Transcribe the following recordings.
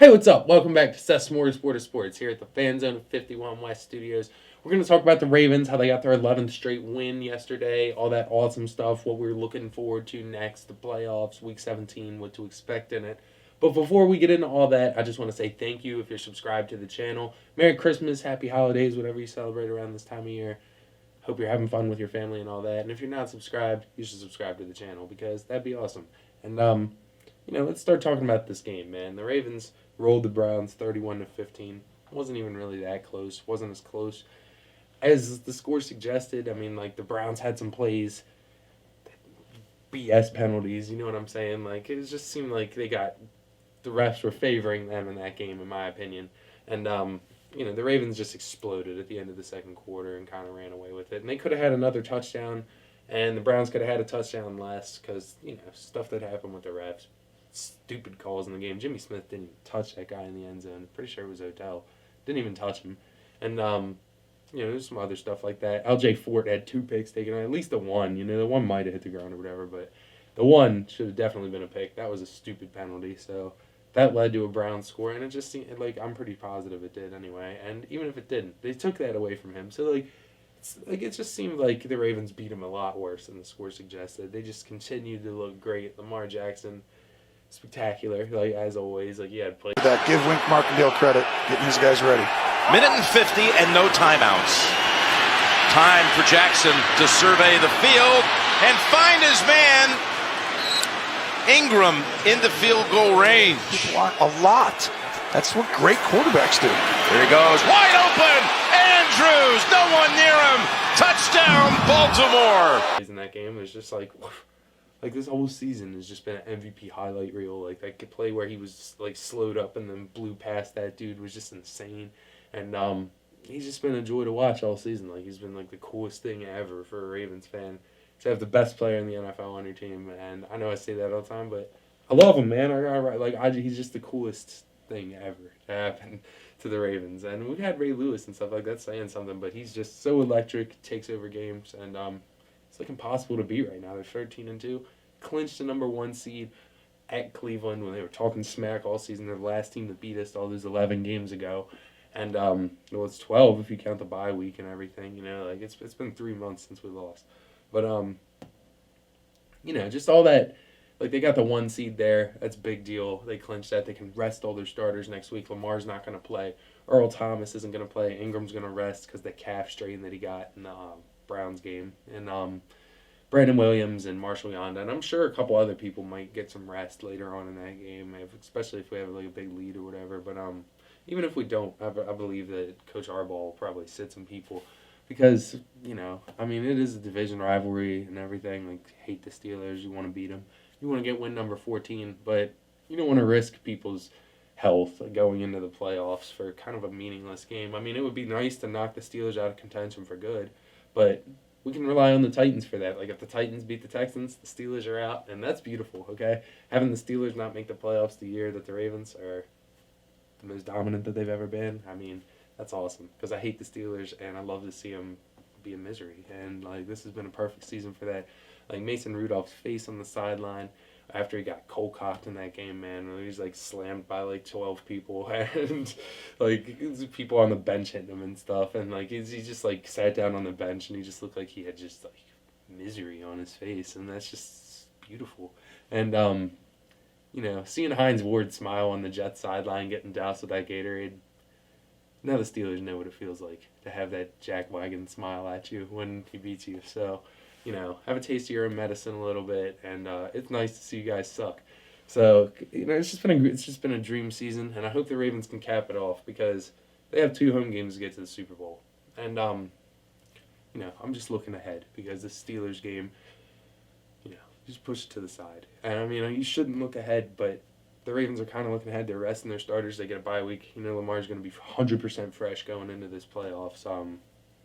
Hey, what's up? Welcome back to Seth's Smorgasbord of Sports here at the Fan Zone of 51 West Studios. We're going to talk about the Ravens, how they got their 11th straight win yesterday, all that awesome stuff, what we're looking forward to next, the playoffs, Week 17, what to expect in it. But before we get into all that, I just want to say thank you if you're subscribed to the channel. Merry Christmas, Happy Holidays, whatever you celebrate around this time of year. Hope you're having fun with your family and all that. And if you're not subscribed, you should subscribe to the channel because that'd be awesome. And, let's start talking about this game, man. The Ravens rolled the Browns 31-15. Wasn't even really that close. Wasn't as close as the score suggested. I mean, the Browns had some plays, BS penalties. You know what I'm saying? It just seemed like the refs were favoring them in that game, in my opinion. And the Ravens just exploded at the end of the second quarter and kind of ran away with it. And they could have had another touchdown, and the Browns could have had a touchdown less because stuff that happened with the refs. Stupid calls in the game. Jimmy Smith didn't even touch that guy in the end zone. Pretty sure it was Odell. Didn't even touch him. And, there's some other stuff like that. LJ Fort had 2 picks taken, at least the one. The one might have hit the ground or whatever, but the one should have definitely been a pick. That was a stupid penalty, so that led to a Browns score, and it just seemed I'm pretty positive it did anyway. And even if it didn't, they took that away from him. So, it just seemed like the Ravens beat him a lot worse than the score suggested. They just continued to look great. Lamar Jackson, spectacular, as always. He had played. Give Wink Martindale credit, getting his guys ready. Minute and 50 and no timeouts. Time for Jackson to survey the field and find his man, Ingram, in the field goal range. A lot. That's what great quarterbacks do. Here he goes, wide open. Andrews, no one near him. Touchdown, Baltimore. In that game, it was just this whole season has just been an MVP highlight reel. That play where he was slowed up and then blew past that dude was just insane. And he's just been a joy to watch all season. He's been the coolest thing ever for a Ravens fan to have the best player in the NFL on your team. And I know I say that all the time, but I love him, man. He's just the coolest thing ever to happen to the Ravens. And we've had Ray Lewis and stuff like that saying something, but he's just so electric, takes over games, and it's impossible to beat right now. They're 13-2, clinched the number 1 seed at Cleveland when they were talking smack all season. They're the last team to beat us all those 11 games ago. And, it's 12 if you count the bye week and everything, it's been 3 months since we lost. But, just all that, they got the 1 seed there. That's a big deal. They clinched that. They can rest all their starters next week. Lamar's not going to play. Earl Thomas isn't going to play. Ingram's going to rest because the calf strain that he got in the Browns game. And, Brandon Williams and Marshall Yonda. And I'm sure a couple other people might get some rest later on in that game, especially if we have a big lead or whatever. But, even if we don't, I believe that Coach Harbaugh will probably sit some people because, it is a division rivalry and everything. Hate the Steelers. You want to beat them. You want to get win number 14, but you don't want to risk people's health going into the playoffs for kind of a meaningless game. It would be nice to knock the Steelers out of contention for good, but we can rely on the Titans for that. If the Titans beat the Texans, the Steelers are out, and that's beautiful, okay? Having the Steelers not make the playoffs the year that the Ravens are the most dominant that they've ever been, that's awesome. Because I hate the Steelers, and I love to see them be in misery. And, this has been a perfect season for that. Mason Rudolph's face on the sideline after he got cold-cocked in that game, man. He was, slammed by, 12 people. And, people on the bench hitting him and stuff. And, he just, sat down on the bench, and he just looked like he had just, misery on his face. And that's just beautiful. And, seeing Hines Ward smile on the Jets sideline getting doused with that Gatorade, now the Steelers know what it feels like to have that Jack Wagon smile at you when he beats you. So, have a taste of your own medicine a little bit, and it's nice to see you guys suck. So, it's just been a dream season, and I hope the Ravens can cap it off because they have 2 home games to get to the Super Bowl. And, I'm just looking ahead because the Steelers game, just push it to the side. And, you shouldn't look ahead, but the Ravens are kind of looking ahead. They're resting their starters. They get a bye week. Lamar's going to be 100% fresh going into this playoffs.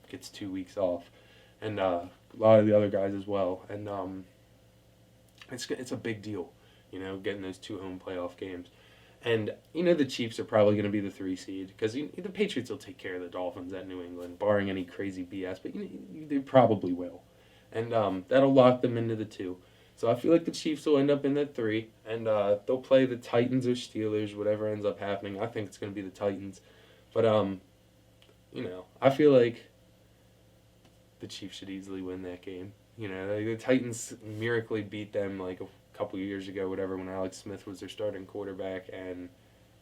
Gets 2 weeks off. And a lot of the other guys as well. And it's a big deal, getting those 2 home playoff games. And, the Chiefs are probably going to be the 3 seed because the Patriots will take care of the Dolphins at New England, barring any crazy BS. But they probably will. And that'll lock them into the 2. So I feel like the Chiefs will end up in that 3, and they'll play the Titans or Steelers, whatever ends up happening. I think it's going to be the Titans. But, I feel like the Chiefs should easily win that game. The Titans miraculously beat them like a couple years ago, whatever, when Alex Smith was their starting quarterback, and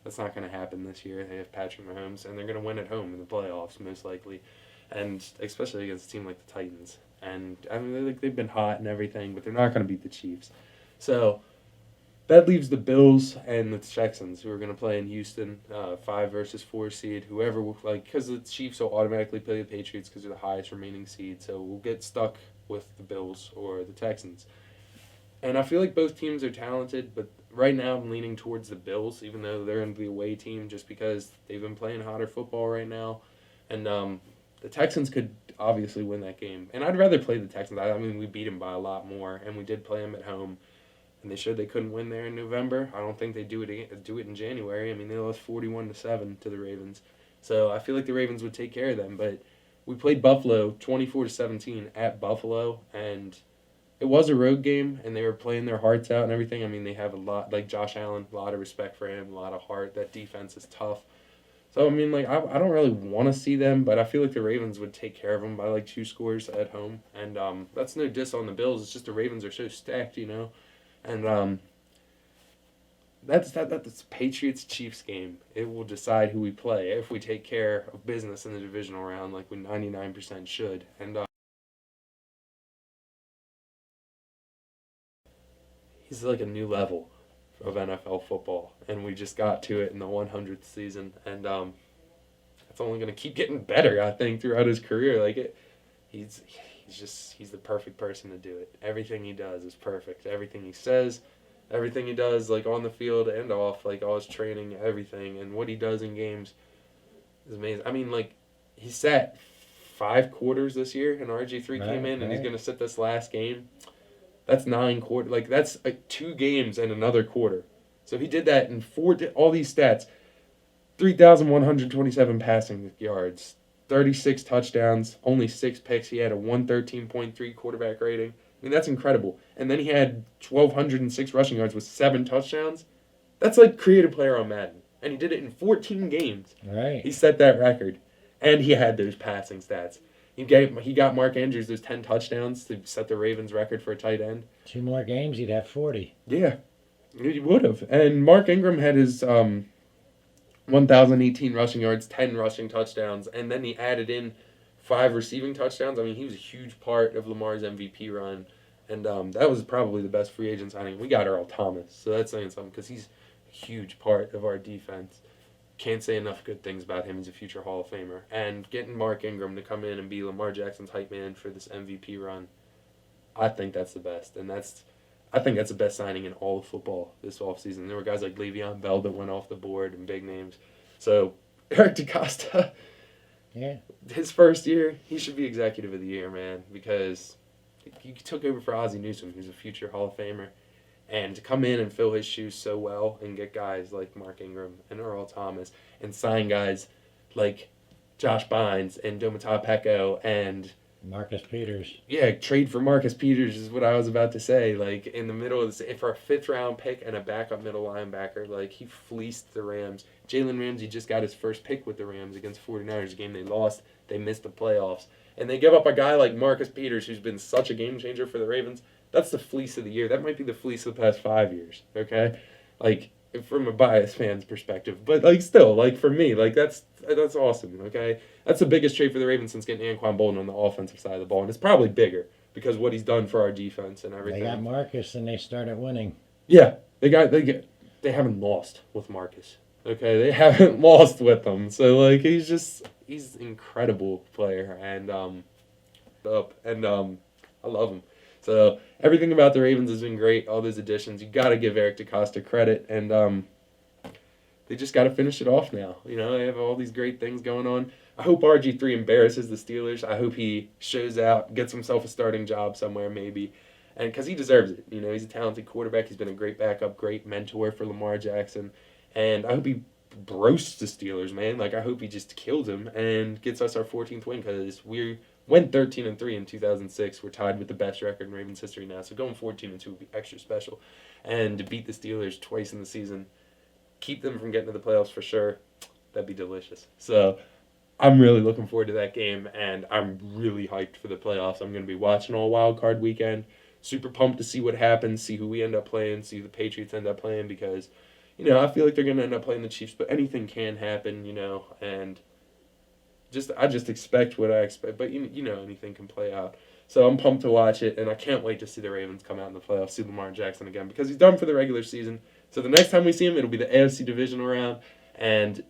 that's not going to happen this year. They have Patrick Mahomes, and they're going to win at home in the playoffs, most likely, and especially against a team like the Titans. And, I mean, they've been hot and everything, but they're not going to beat the Chiefs. So that leaves the Bills and the Texans, who are going to play in Houston, 5 versus 4 seed. Whoever, because the Chiefs will automatically play the Patriots because they're the highest remaining seed. So we'll get stuck with the Bills or the Texans. And I feel like both teams are talented, but right now I'm leaning towards the Bills, even though they're in the away team, just because they've been playing hotter football right now. And the Texans could obviously win that game. And I'd rather play the Texans. I mean, we beat them by a lot more, and we did play them at home. And they showed they couldn't win there in November. I don't think they do it in January. I mean, they lost 41-7 to the Ravens. So I feel like the Ravens would take care of them. But we played Buffalo 24-17 at Buffalo, and it was a road game, and they were playing their hearts out and everything. I mean, they have a lot, like Josh Allen, a lot of respect for him, a lot of heart. That defense is tough. So, I mean, like, I don't really want to see them, but I feel like the Ravens would take care of them by, 2 scores at home. And that's no diss on the Bills. It's just the Ravens are so stacked, And that's Patriots-Chiefs game. It will decide who we play if we take care of business in the divisional round like we 99% should. And he's like a new level of NFL football, and we just got to it in the 100th season. And it's only going to keep getting better, I think, throughout his career. He's the perfect person to do it. Everything he does is perfect. Everything he says, everything he does, on the field and off, all his training, everything, and what he does in games is amazing. I mean, he sat 5 quarters this year, and RG3 came in, and he's going to sit this last game. That's 9 quarters. That's 2 games and another quarter. So he did that in all these stats. 3,127 passing yards, 36 touchdowns, only 6 picks. He had a 113.3 quarterback rating. I mean, that's incredible. And then he had 1,206 rushing yards with 7 touchdowns. That's like creative player on Madden. And he did it in 14 games. Right. He set that record. And he had those passing stats. He got Mark Andrews those 10 touchdowns to set the Ravens record for a tight end. 2 more games, he'd have 40. Yeah, he would have. And Mark Ingram had his 1,018 rushing yards, 10 rushing touchdowns, and then he added in 5 receiving touchdowns. I mean, he was a huge part of Lamar's MVP run, and that was probably the best free agent signing. We got Earl Thomas, so that's saying something because he's a huge part of our defense. Can't say enough good things about him. He's a future Hall of Famer. And getting Mark Ingram to come in and be Lamar Jackson's hype man for this MVP run, I think that's the best. And I think that's the best signing in all of football this offseason. There were guys like Le'Veon Bell that went off the board and big names. So Eric DeCosta, his first year, he should be Executive of the Year, man, because he took over for Ozzie Newsome, who's a future Hall of Famer. And to come in and fill his shoes so well and get guys like Mark Ingram and Earl Thomas and sign guys like Josh Bynes and Domata Peko and Marcus Peters. Yeah, trade for Marcus Peters is what I was about to say. In the middle of this, for a 5th-round pick and a backup middle linebacker, he fleeced the Rams. Jalen Ramsey just got his first pick with the Rams against 49ers, a game they lost. They missed the playoffs. And they give up a guy like Marcus Peters, who's been such a game changer for the Ravens. That's the fleece of the year. That might be the fleece of the past 5 years, okay? From a biased fan's perspective. But, still, for me, that's awesome, okay? That's the biggest trade for the Ravens since getting Anquan Bolden on the offensive side of the ball. And it's probably bigger because what he's done for our defense and everything. They got Marcus and they started winning. Yeah, they haven't lost with Marcus, okay? They haven't lost with him. So, he's an incredible player. And, I love him. So everything about the Ravens has been great. All those additions, you got to give Eric DeCosta credit, and they just got to finish it off now. They have all these great things going on. I hope RG3 embarrasses the Steelers. I hope he shows out, gets himself a starting job somewhere maybe, and because he deserves it. He's a talented quarterback. He's been a great backup, great mentor for Lamar Jackson, and I hope he roasts the Steelers, man. I hope he just kills him and gets us our 14th win because we're went 13-3 in 2006. We're tied with the best record in Ravens history now. So going 14-2 would be extra special. And to beat the Steelers twice in the season, keep them from getting to the playoffs for sure, that'd be delicious. So I'm really looking forward to that game, and I'm really hyped for the playoffs. I'm going to be watching all wild card weekend. Super pumped to see what happens, see who we end up playing, see who the Patriots end up playing, because, I feel like they're going to end up playing the Chiefs, but anything can happen, and I just expect what I expect, but anything can play out. So I'm pumped to watch it, and I can't wait to see the Ravens come out in the playoffs, see Lamar Jackson again, because he's done for the regular season. So the next time we see him, it'll be the AFC divisional round, and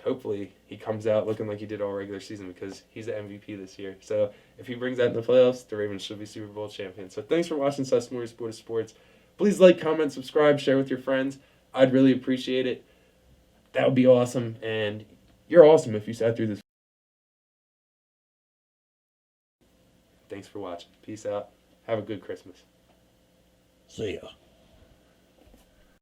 hopefully he comes out looking like he did all regular season, because he's the MVP this year. So if he brings that in the playoffs, the Ravens should be Super Bowl champions. So thanks for watching Sesame Sport of Sports. Please like, comment, subscribe, share with your friends. I'd really appreciate it. That would be awesome. And you're awesome if you sat through this. Thanks for watching. Peace out. Have a good Christmas. See ya.